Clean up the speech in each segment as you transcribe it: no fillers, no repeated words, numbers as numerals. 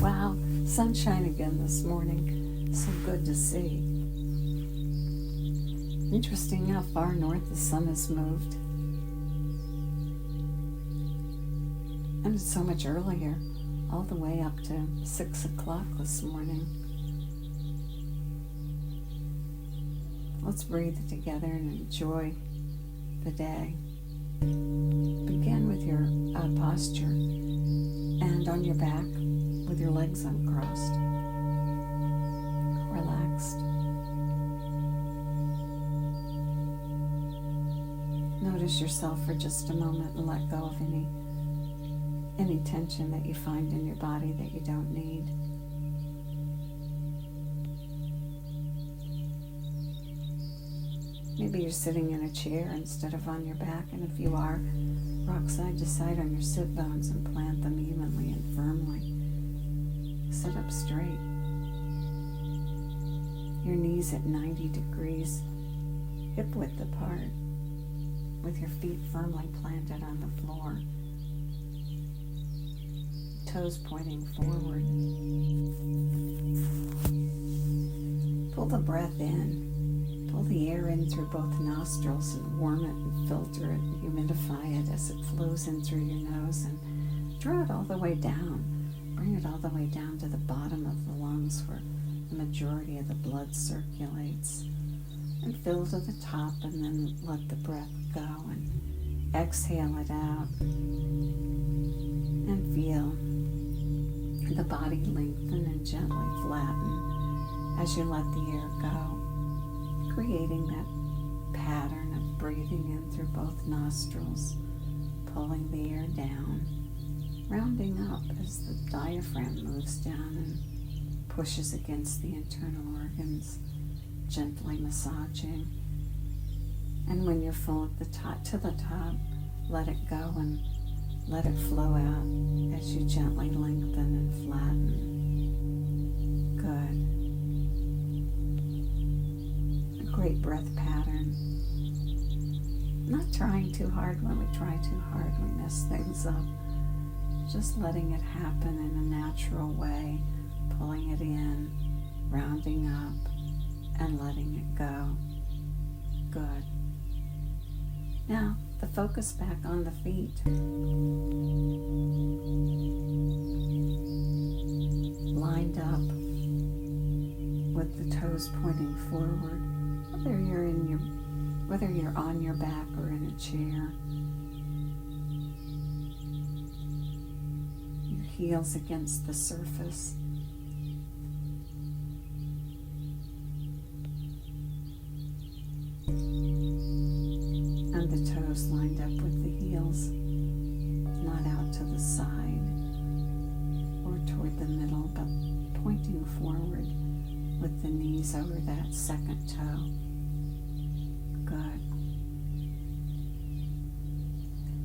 Wow, sunshine again this morning. So good to see. Interesting how far north the sun has moved. And it's so much earlier, all the way up to 6 o'clock this morning. Let's breathe together and enjoy the day. Begin with your posture and on your back with your legs uncrossed, relaxed. Notice yourself for just a moment and let go of any tension that you find in your body that you don't need. Maybe you're sitting in a chair instead of on your back, and if you are, rock side to side on your sit bones and plant them evenly and firmly. Sit up straight. Your knees at 90 degrees, hip width apart, with your feet firmly planted on the floor. Toes pointing forward. Pull the breath in. Pull the air in through both nostrils and warm it and filter it and humidify it as it flows in through your nose, and draw it all the way down. Bring it all the way down to the bottom of the lungs where the majority of the blood circulates. And fill to the top, and then let the breath go and exhale it out. And feel the body lengthen and gently flatten as you let the air go, creating that pattern of breathing in through both nostrils, pulling the air down, rounding up as the diaphragm moves down and pushes against the internal organs, gently massaging. And when you're full at the top, to the top, let it go and let it flow out as you gently lengthen and flatten. Good. A great breath pattern. Not trying too hard. When we try too hard, we mess things up. Just letting it happen in a natural way, pulling it in, rounding up, and letting it go. Good. Now, the focus back on the feet. Lined up with the toes pointing forward, whether you're on your back or in a chair. Your heels against the surface. And the toes lined up with the heels, not out to the side or toward the middle, but pointing forward with the knees over that second toe. Good.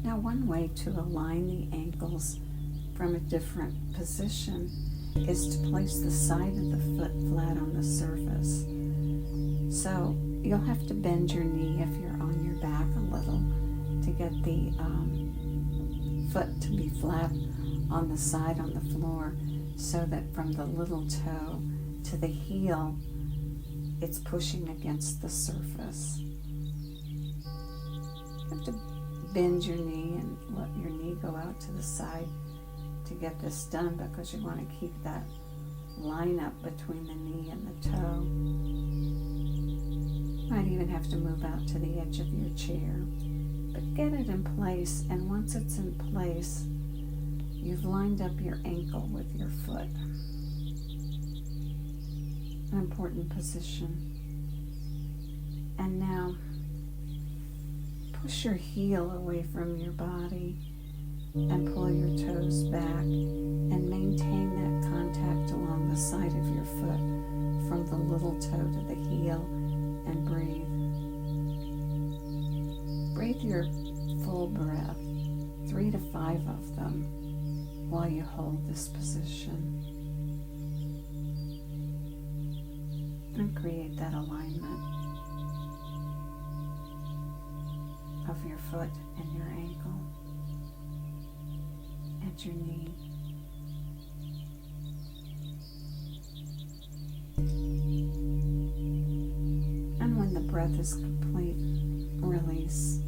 Now, one way to align the ankles from a different position is to place the side of the foot flat on the surface. So you'll have to bend your knee if you're on your back a little to get the foot to be flat on the side on the floor, so that from the little toe to the heel, it's pushing against the surface. You have to bend your knee and let your knee go out to the side to get this done, because you want to keep that line up between the knee and the toe. Might even have to move out to the edge of your chair, but get it in place, and once it's in place, you've lined up your ankle with your foot. An important position. And now, push your heel away from your body and pull your toes back and maintain that contact along the side of your foot from the little toe to the heel, and breathe. Breathe your full breath, 3 to 5 of them, while you hold this position. And create that alignment of your foot and your ankle and your knee. And when the breath is complete, release.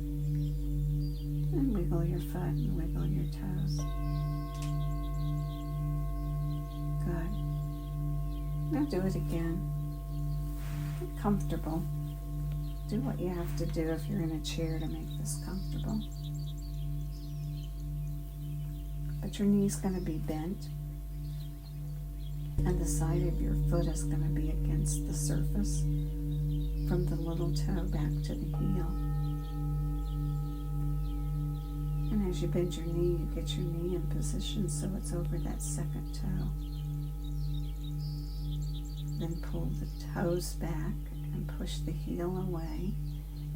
And wiggle your foot and wiggle your toes. Good. Now do it again. Get comfortable. Do what you have to do if you're in a chair to make this comfortable. But your knee's going to be bent, and the side of your foot is going to be against the surface from the little toe back to the heel. And as you bend your knee, you get your knee in position so it's over that second toe. Then pull the toes back and push the heel away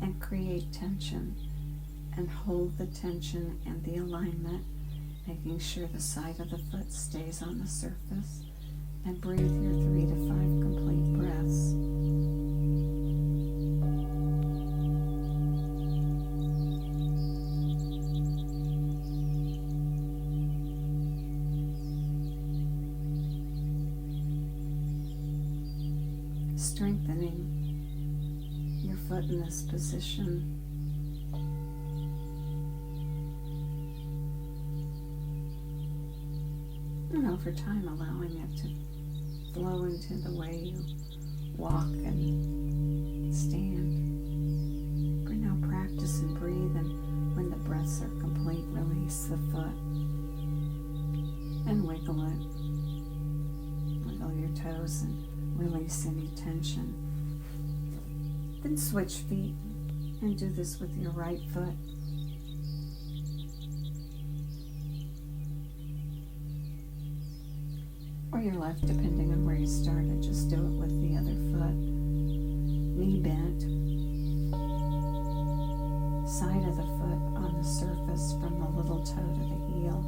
and create tension. And hold the tension and the alignment, making sure the side of the foot stays on the surface. And breathe your 3 to 5 complete breaths. Strengthening your foot in this position. And over time, allowing it to flow into the way you walk and stand. For now, practice and breathe, and when the breaths are complete, release the foot and wiggle it. Wiggle your toes and release any tension. Then switch feet and do this with your right foot. Or your left, depending on where you started. Just do it with the other foot. Knee bent. Side of the foot on the surface from the little toe to the heel.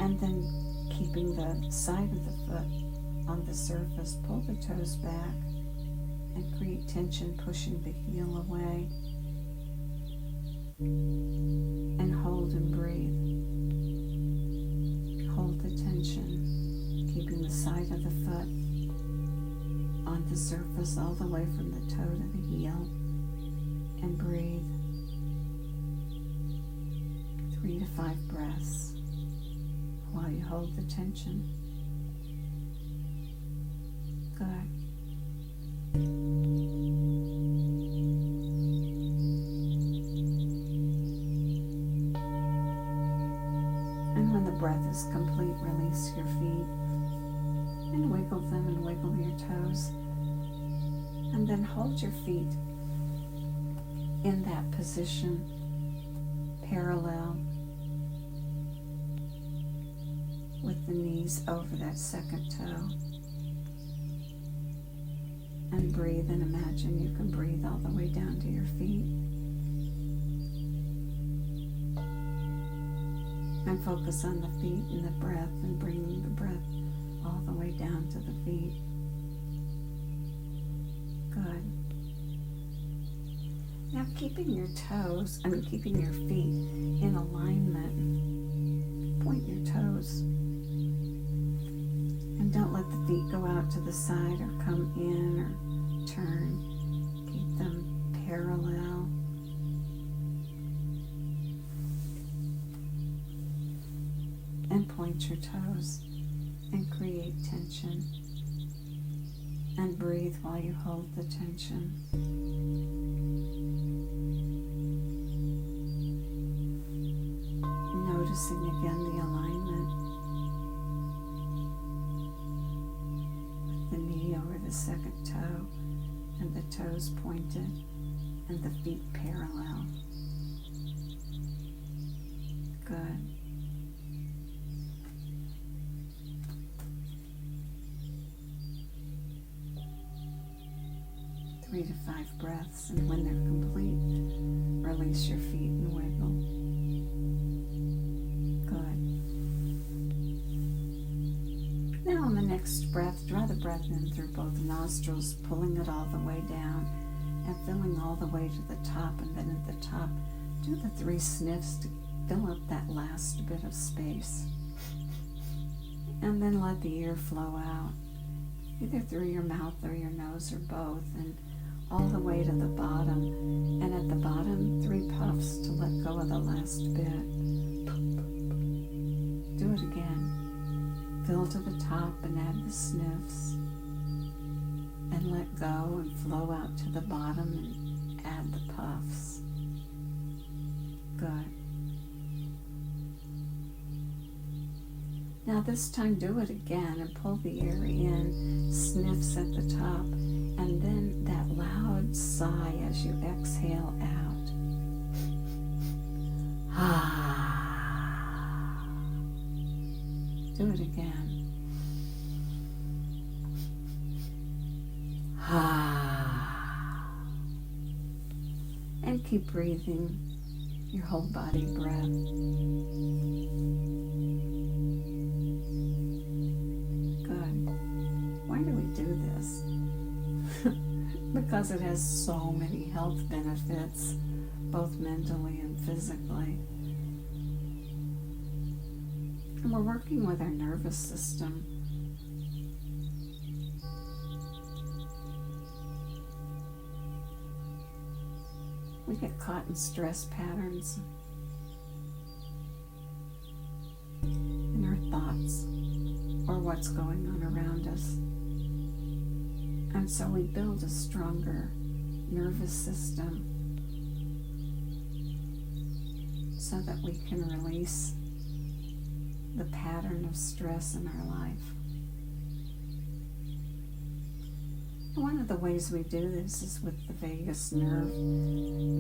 And then keeping the side of the foot on the surface, pull the toes back and create tension, pushing the heel away. And hold and breathe. Hold the tension, keeping the side of the foot on the surface all the way from the toe to the heel. And breathe. 3 to 5 breaths while you hold the tension. Good. And when the breath is complete, release your feet and wiggle them and wiggle your toes. And then hold your feet in that position, parallel with the knees over that second toe. And breathe and imagine you can breathe all the way down to your feet. And focus on the feet and the breath and bringing the breath all the way down to the feet. Good. Now keeping your feet in alignment, point your toes. And don't let the feet go out to the side or come in or turn. Keep them parallel. And point your toes and create tension. And breathe while you hold the tension. Noticing again the alignment. The knee over the second toe and the toes pointed and the feet parallel. Good. Three to 5 breaths, and when they're complete, release your feet and wiggle. Good. Now on the next breath, draw the breath in through both nostrils, pulling it all the way down and filling all the way to the top, and then at the top, do the 3 sniffs to fill up that last bit of space. And then let the air flow out, either through your mouth or your nose or both, and all the way to the bottom. And at the bottom, 3 puffs to let go of the last bit. Do it again. Fill to the top and add the sniffs. And let go and flow out to the bottom and add the puffs. Good. Now this time do it again and pull the air in, sniffs at the top, and then that loud sigh as you exhale out. Do it again. And keep breathing your whole body breath. Why do we do this? Because it has so many health benefits, both mentally and physically. And we're working with our nervous system. We get caught in stress patterns in our thoughts or what's going on around us. And so we build a stronger nervous system so that we can release the pattern of stress in our life. And one of the ways we do this is with the vagus nerve.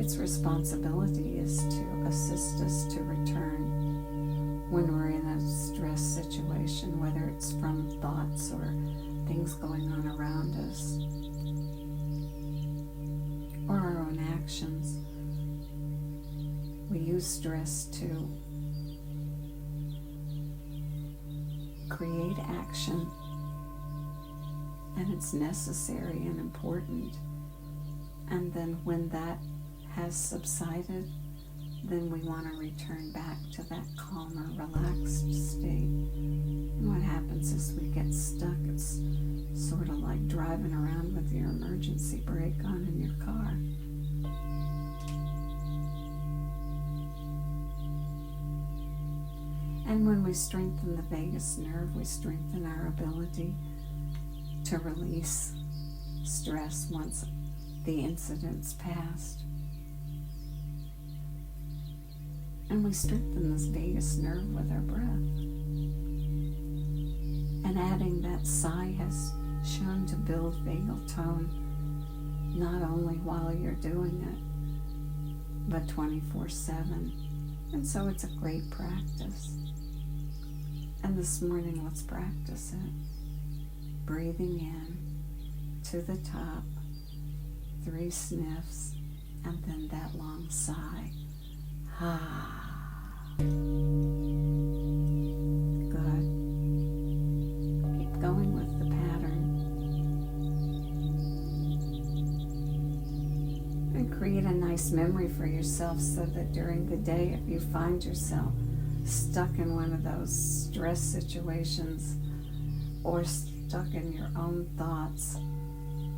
Its responsibility is to assist us to return when we're in a stress situation, whether it's from thoughts or things going on around us, or our own actions. We use stress to create action, and it's necessary and important. And then when that has subsided, then we want to return back to that calmer, relaxed state. And what happens is we get stuck. It's sort of like driving around with your emergency brake on in your car. And when we strengthen the vagus nerve, we strengthen our ability to release stress once the incident's passed. And we strengthen this vagus nerve with our breath. And adding that sigh has shown to build vagal tone, not only while you're doing it, but 24/7. And so it's a great practice. And this morning, let's practice it. Breathing in to the top, 3 sniffs, and then that long sigh. Good. Keep going with the pattern. And create a nice memory for yourself so that during the day, if you find yourself stuck in one of those stress situations or stuck in your own thoughts,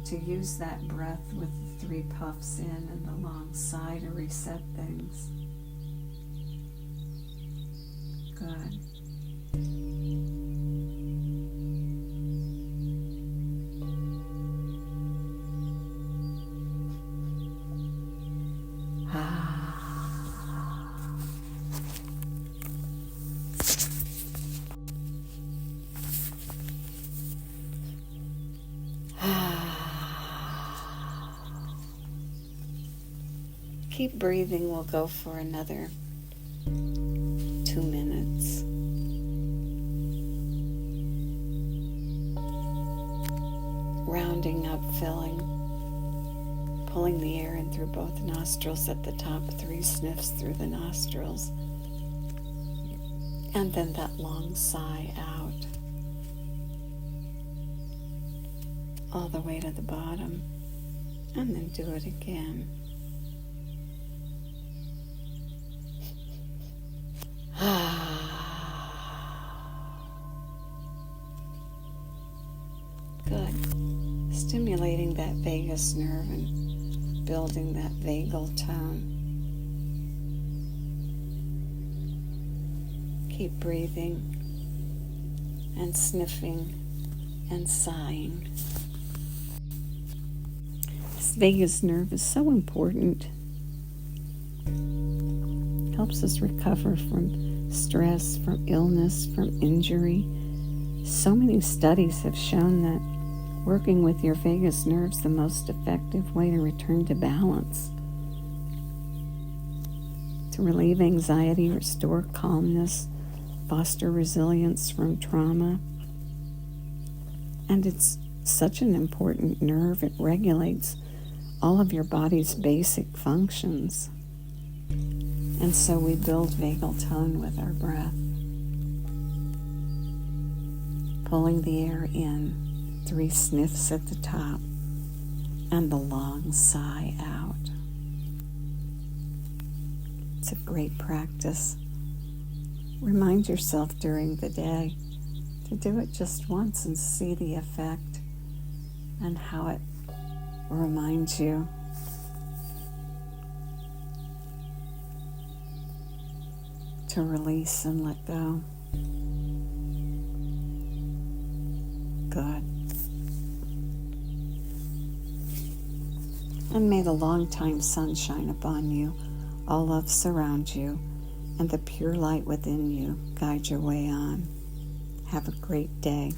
to use that breath with the 3 puffs in and the long sigh to reset things. Good. Keep breathing. We'll go for another 2 minutes. Rounding up, filling, pulling the air in through both nostrils at the top, 3 sniffs through the nostrils, and then that long sigh out, all the way to the bottom, and then do it again. stimulating that vagus nerve and building that vagal tone. Keep breathing and sniffing and sighing. This vagus nerve is so important. Helps us recover from stress, from illness, from injury. So many studies have shown that working with your vagus nerve is the most effective way to return to balance, to relieve anxiety, restore calmness, foster resilience from trauma. And it's such an important nerve. It regulates all of your body's basic functions. And so we build vagal tone with our breath. Pulling the air in, 3 sniffs at the top, and the long sigh out. It's a great practice. Remind yourself during the day to do it just once and see the effect and how it reminds you to release and let go. Good. And may the long-time sun shine upon you, all love surround you, and the pure light within you guide your way on. Have a great day.